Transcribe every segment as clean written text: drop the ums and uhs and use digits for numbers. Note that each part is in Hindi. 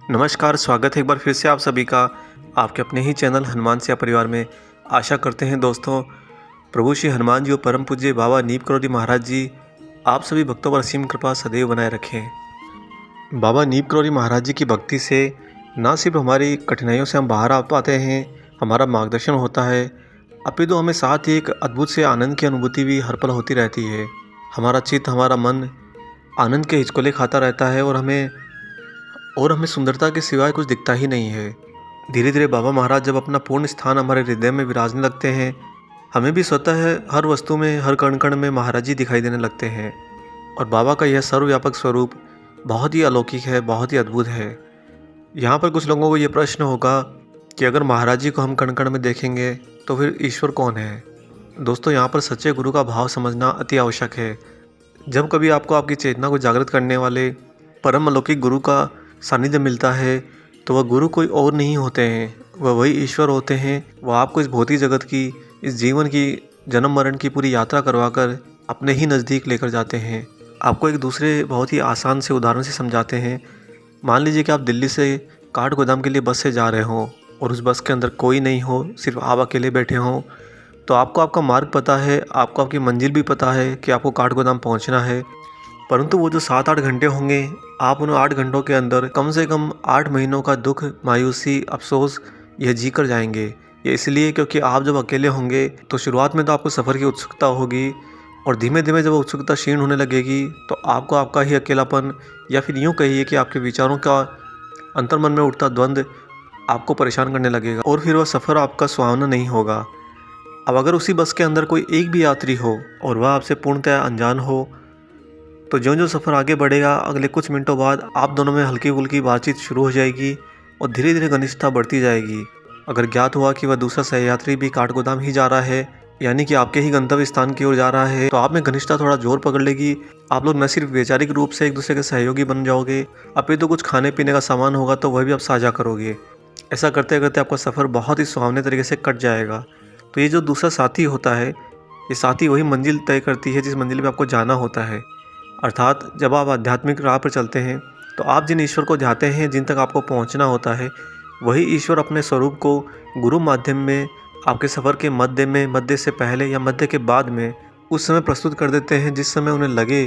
नमस्कार, स्वागत है एक बार फिर से आप सभी का आपके अपने ही चैनल हनुमान सिया परिवार में। आशा करते हैं दोस्तों प्रभु श्री हनुमान जी और परम पूज्य बाबा नीम करोली महाराज जी आप सभी भक्तों पर असीम कृपा सदैव बनाए रखें। बाबा नीम करोली महाराज जी की भक्ति से न सिर्फ हमारी कठिनाइयों से हम बाहर आ पाते हैं, हमारा मार्गदर्शन होता है, अपितु हमें साथ ही एक अद्भुत से आनंद की अनुभूति भी हर पल होती रहती है। हमारा चित्त, हमारा मन आनंद के हिचकोले खाता रहता है और हमें सुंदरता के सिवाय कुछ दिखता ही नहीं है। धीरे धीरे बाबा महाराज जब अपना पूर्ण स्थान हमारे हृदय में विराजने लगते हैं, हमें भी स्वतः हर वस्तु में, हर कण कण में महाराज जी दिखाई देने लगते हैं। और बाबा का यह सर्वव्यापक स्वरूप बहुत ही अलौकिक है, बहुत ही अद्भुत है। यहाँ पर कुछ लोगों को ये प्रश्न होगा कि अगर महाराज जी को हम कण कण में देखेंगे तो फिर ईश्वर कौन है। दोस्तों, यहाँ पर सच्चे गुरु का भाव समझना अति आवश्यक है। जब कभी आपको आपकी चेतना को जागृत करने वाले परम अलौकिक गुरु का सानिध्य मिलता है तो वह गुरु कोई और नहीं होते हैं, वह वही ईश्वर होते हैं। वह आपको इस भौतिक जगत की, इस जीवन की, जन्म मरण की पूरी यात्रा करवाकर अपने ही नज़दीक लेकर जाते हैं। आपको एक दूसरे बहुत ही आसान से उदाहरण से समझाते हैं। मान लीजिए कि आप दिल्ली से काठगोदाम के लिए बस से जा रहे हो और उस बस के अंदर कोई नहीं हो, सिर्फ आप अकेले बैठे हों, तो आपको आपका मार्ग पता है, आपको आपकी मंजिल भी पता है कि आपको काठगोदाम पहुंचना है। परंतु वो जो 7-8 घंटे होंगे, आप उन 8 घंटों के अंदर कम से कम 8 महीनों का दुख, मायूसी, अफसोस यह जी कर जाएंगे। ये इसलिए क्योंकि आप जब अकेले होंगे तो शुरुआत में तो आपको सफ़र की उत्सुकता होगी और धीमे धीमे जब उत्सुकता क्षीण होने लगेगी तो आपको आपका ही अकेलापन, या फिर यूँ कहिए कि आपके विचारों का अंतर्मन में उठता द्वंद्व आपको परेशान करने लगेगा और फिर वह सफ़र आपका सुहावना नहीं होगा। अब अगर उसी बस के अंदर कोई एक भी यात्री हो और वह आपसे पूर्णतः अनजान हो, तो जो सफ़र आगे बढ़ेगा, अगले कुछ मिनटों बाद आप दोनों में हल्की फुल्की बातचीत शुरू हो जाएगी और धीरे धीरे घनिष्ठता बढ़ती जाएगी। अगर ज्ञात हुआ कि वह दूसरा सहयात्री भी काठगोदाम ही जा रहा है, यानी कि आपके ही गंतव्य स्थान की ओर जा रहा है, तो आप में घनिष्ठता थोड़ा जोर पकड़ लेगी। आप लोग न सिर्फ वैचारिक रूप से एक दूसरे के सहयोगी बन जाओगे, अपितु कुछ खाने पीने का सामान होगा तो वह भी आप साझा करोगे। ऐसा करते करते आपका सफ़र बहुत ही सुहावने तरीके से कट जाएगा। तो ये जो दूसरा साथी होता है, ये साथी वही मंजिल तय करती है जिस मंजिल पर आपको जाना होता है। अर्थात जब आप आध्यात्मिक राह पर चलते हैं तो आप जिन ईश्वर को चाहते हैं, जिन तक आपको पहुंचना होता है, वही ईश्वर अपने स्वरूप को गुरु माध्यम में आपके सफ़र के मध्य में, मध्य से पहले या मध्य के बाद में उस समय प्रस्तुत कर देते हैं जिस समय उन्हें लगे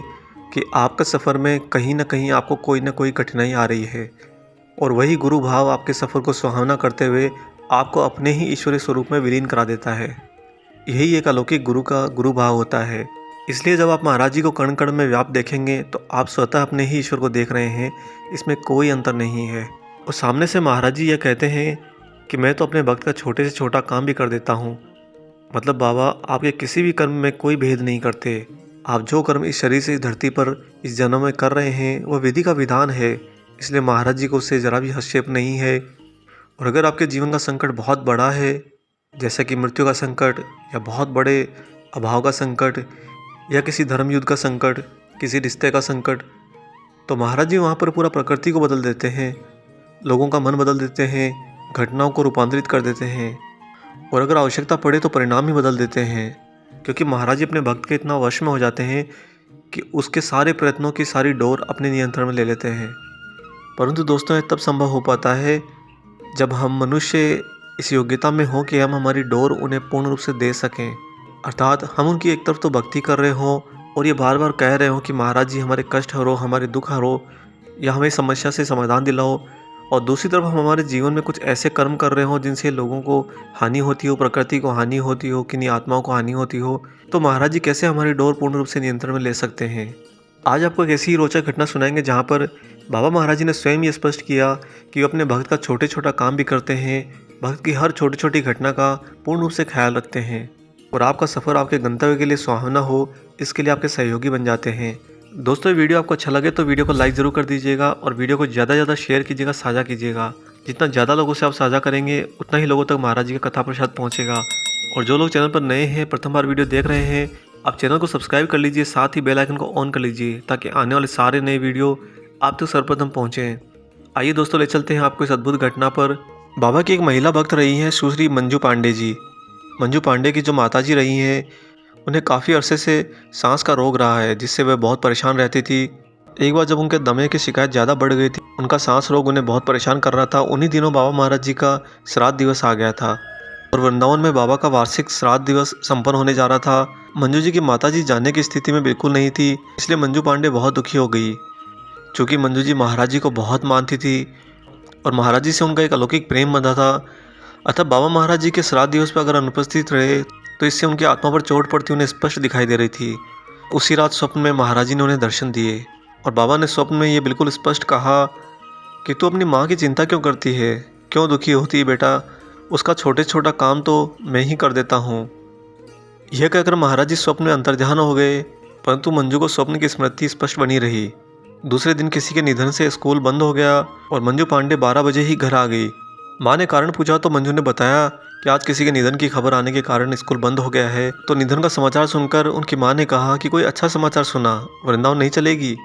कि आपका सफ़र में कहीं ना कहीं आपको कोई ना कोई कठिनाई आ रही है। और वही गुरु भाव आपके सफ़र को सुहावना करते हुए आपको अपने ही ईश्वरीय स्वरूप में विलीन करा देता है। यही एक अलौकिक गुरु का गुरु भाव होता है। इसलिए जब आप महाराज जी को कण कण में व्याप्त देखेंगे तो आप स्वतः अपने ही ईश्वर को देख रहे हैं, इसमें कोई अंतर नहीं है। और सामने से महाराज जी यह कहते हैं कि मैं तो अपने भक्त का छोटे से छोटा काम भी कर देता हूँ। मतलब बाबा आपके किसी भी कर्म में कोई भेद नहीं करते। आप जो कर्म इस शरीर से, इस धरती पर, इस जन्म में कर रहे हैं वह विधि का विधान है, इसलिए महाराज जी को उससे ज़रा भी हस्तक्षेप नहीं है। और अगर आपके जीवन का संकट बहुत बड़ा है, जैसा कि मृत्यु का संकट या बहुत बड़े अभाव का संकट या किसी धर्म युद्ध का संकट, किसी रिश्ते का संकट, तो महाराज जी वहाँ पर पूरा प्रकृति को बदल देते हैं, लोगों का मन बदल देते हैं, घटनाओं को रूपांतरित कर देते हैं और अगर आवश्यकता पड़े तो परिणाम ही बदल देते हैं। क्योंकि महाराज जी अपने भक्त के इतना वश में हो जाते हैं कि उसके सारे प्रयत्नों की सारी डोर अपने नियंत्रण में ले लेते हैं। परंतु दोस्तों, यह तब संभव हो पाता है जब हम मनुष्य इस योग्यता में हों कि हम हमारी डोर उन्हें पूर्ण रूप से दे सकें। अर्थात हम उनकी एक तरफ तो भक्ति कर रहे हों और ये बार बार कह रहे हों कि महाराज जी हमारे कष्ट हरो, हमारे दुख हरो या हमें समस्या से समाधान दिलाओ, और दूसरी तरफ हम हमारे जीवन में कुछ ऐसे कर्म कर रहे हों जिनसे लोगों को हानि होती हो, प्रकृति को हानि होती हो, किन्हीं आत्माओं को हानि होती हो, तो महाराज जी कैसे हमारी डोर पूर्ण रूप से नियंत्रण में ले सकते हैं। आज आपको एक ऐसी रोचक घटना सुनाएंगे जहाँ पर बाबा महाराज जी ने स्वयं ये स्पष्ट किया कि वे अपने भक्त का छोटे छोटा काम भी करते हैं, भक्त की हर छोटी छोटी घटना का पूर्ण रूप से ख्याल रखते हैं और आपका सफ़र आपके गंतव्य के लिए सुहावना हो, इसके लिए आपके सहयोगी बन जाते हैं। दोस्तों, ये वीडियो आपको अच्छा लगे तो वीडियो को लाइक ज़रूर कर दीजिएगा और वीडियो को ज़्यादा से ज़्यादा शेयर कीजिएगा, साझा कीजिएगा। जितना ज़्यादा लोगों से आप साझा करेंगे उतना ही लोगों तक महाराज जी का कथा प्रसाद पहुँचेगा। और जो लोग चैनल पर नए हैं, प्रथम बार वीडियो देख रहे हैं, आप चैनल को सब्सक्राइब कर लीजिए, साथ ही बेल आइकन को ऑन कर लीजिए ताकि आने वाले सारे नए वीडियो आप तक सर्वप्रथम पहुँचें। आइए दोस्तों, ले चलते हैं आपको इस अद्भुत घटना पर। बाबा की एक महिला भक्त रही हैं सुश्री मंजू पांडे जी। मंजू पांडे की जो माताजी रही हैं, उन्हें काफ़ी अरसे से सांस का रोग रहा है जिससे वह बहुत परेशान रहती थी। एक बार जब उनके दमे की शिकायत ज़्यादा बढ़ गई थी, उनका सांस रोग उन्हें बहुत परेशान कर रहा था। उन्हीं दिनों बाबा महाराज जी का श्राद्ध दिवस आ गया था और वृंदावन में बाबा का वार्षिक श्राद्ध दिवस संपन्न होने जा रहा था। मंजू जी की माता जी जाने की स्थिति में बिल्कुल नहीं थी, इसलिए मंजू पांडे बहुत दुखी हो गई। चूँकि मंजू जी महाराज जी को बहुत मानती थी और महाराज जी से उनका एक अलौकिक प्रेम बंधा था, अतः बाबा महाराज जी के श्राद्ध दिवस पर अगर अनुपस्थित रहे तो इससे उनकी आत्मा पर चोट पड़ती उन्हें स्पष्ट दिखाई दे रही थी। उसी रात स्वप्न में महाराज जी ने उन्हें दर्शन दिए और बाबा ने स्वप्न में ये बिल्कुल स्पष्ट कहा कि तू अपनी माँ की चिंता क्यों करती है, क्यों दुखी होती है बेटा, उसका छोटे छोटा काम तो मैं ही कर देता हूँ। यह कहकर महाराज जी स्वप्न में अंतर्ध्यान हो गए, परंतु मंजू को स्वप्न की स्मृति स्पष्ट बनी रही। दूसरे दिन किसी के निधन से स्कूल बंद हो गया और मंजू पांडे 12 बजे ही घर आ गई। माँ ने कारण पूछा तो मंजू ने बताया कि आज किसी के निधन की खबर आने के कारण स्कूल बंद हो गया है। तो निधन का समाचार सुनकर उनकी माँ ने कहा कि कोई अच्छा समाचार सुना, वृंदावन नहीं चलेगी।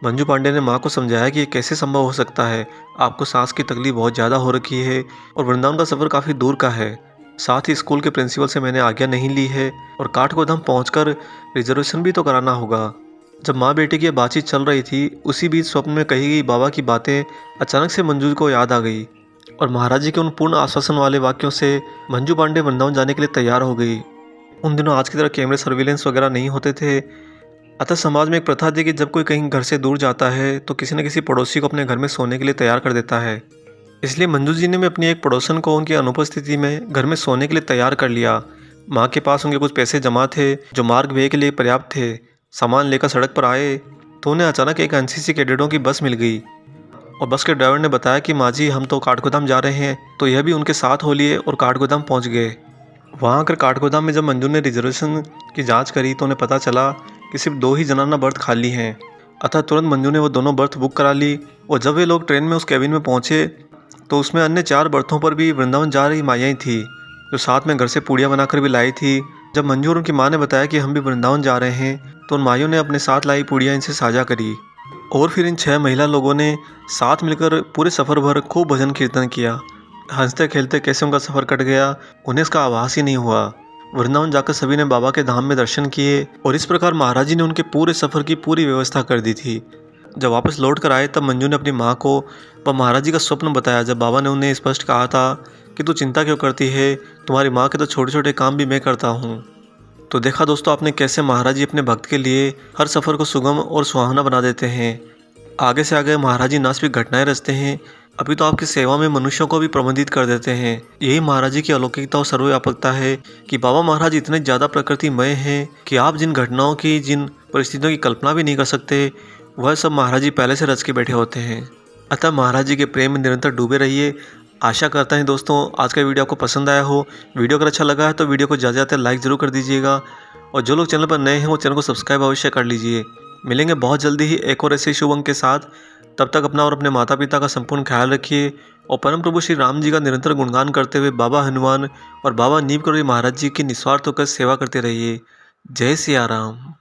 मंजू पांडे ने माँ को समझाया कि ये कैसे संभव हो सकता है, आपको सांस की तकलीफ बहुत ज़्यादा हो रखी है और वृंदावन का सफ़र काफ़ी दूर का है। साथ ही स्कूल के प्रिंसिपल से मैंने आज्ञा नहीं ली है और काठगोदाम पहुंचकर रिजर्वेशन भी तो कराना होगा। जब माँ बेटे की बातचीत चल रही थी, उसी बीच स्वप्न में कही गई बाबा की बातें अचानक से मंजू को याद आ गई और महाराज जी के उन पूर्ण आश्वासन वाले वाक्यों से मंजू पांडे वृंदावन जाने के लिए तैयार हो गई। उन दिनों आज की तरह कैमरे सर्विलेंस वगैरह नहीं होते थे, अतः समाज में एक प्रथा थी कि जब कोई कहीं घर से दूर जाता है तो किसी न किसी पड़ोसी को अपने घर में सोने के लिए तैयार कर देता है। इसलिए मंजू जी ने भी अपनी एक पड़ोसन को उनकी अनुपस्थिति में घर में सोने के लिए तैयार कर लिया। माँ के पास उनके कुछ पैसे जमा थे जो मार्ग व्यय के लिए पर्याप्त थे। सामान लेकर सड़क पर आए तो उन्हें अचानक एक एनसीसी कैडेटों की बस मिल गई और बस के ड्राइवर ने बताया कि माँ जी हम तो काठगोदाम जा रहे हैं, तो यह भी उनके साथ हो लिए और काठगोदाम पहुँच गए। वहाँ आकर काठगोदाम में जब मंजू ने रिजर्वेशन की जाँच करी तो उन्हें पता चला कि सिर्फ 2 ही जनाना बर्थ खाली हैं। अतः तुरंत मंजू ने वो दोनों बर्थ बुक करा ली और जब वे लोग ट्रेन में उस कैबिन में पहुँचे तो उसमें अन्य 4 बर्थों पर भी वृंदावन जा रही माइयाँ थी, जो साथ में घर से पूड़ियाँ बनाकर भी लाई थी। जब मंजू और उनकी माँ ने बताया कि हम भी वृंदावन जा रहे हैं तो उन माइयों ने अपने साथ लाई पूड़ियाँ इनसे साझा करी और फिर इन 6 महिला लोगों ने साथ मिलकर पूरे सफ़र भर खूब भजन कीर्तन किया। हंसते खेलते कैसे उनका सफ़र कट गया उन्हें इसका आभास ही नहीं हुआ। वृंदावन जाकर सभी ने बाबा के धाम में दर्शन किए और इस प्रकार महाराज जी ने उनके पूरे सफ़र की पूरी व्यवस्था कर दी थी। जब वापस लौट कर आए तब मंजू ने अपनी माँ को व महाराज जी का स्वप्न बताया, जब बाबा ने उन्हें स्पष्ट कहा था कि तू चिंता क्यों करती है, तुम्हारी माँ के तो छोटे छोटे काम भी मैं करता हूँ। तो देखा दोस्तों आपने कैसे महाराज जी अपने भक्त के लिए हर सफ़र को सुगम और सुहावना बना देते हैं। आगे से आगे महाराज जी ना सिर्फ घटनाएं रचते हैं, अभी तो आपकी सेवा में मनुष्यों को भी प्रबंधित कर देते हैं। यही महाराज जी की अलौकिकता और सर्वव्यापकता है कि बाबा महाराज इतने ज़्यादा प्रकृतिमय हैं कि आप जिन घटनाओं की, जिन परिस्थितियों की कल्पना भी नहीं कर सकते, वह सब महाराज जी पहले से रच के बैठे होते हैं। अतः महाराज जी के प्रेम में निरंतर डूबे रहिए। आशा करता है दोस्तों आज का वीडियो आपको पसंद आया हो। वीडियो अगर अच्छा लगा है तो वीडियो को ज़्यादा से ज़्यादा लाइक ज़रूर कर दीजिएगा और जो लोग चैनल पर नए हैं वो चैनल को सब्सक्राइब अवश्य कर लीजिए। मिलेंगे बहुत जल्दी ही एक और ऐसे शुभ अंक के साथ। तब तक अपना और अपने माता पिता का संपूर्ण ख्याल रखिए और परम प्रभु श्री राम जी का निरंतर गुणगान करते हुए बाबा हनुमान और बाबा नीम करोड़ी महाराज जी की निस्वार्थ होकर सेवा करते रहिए। जय सिया राम।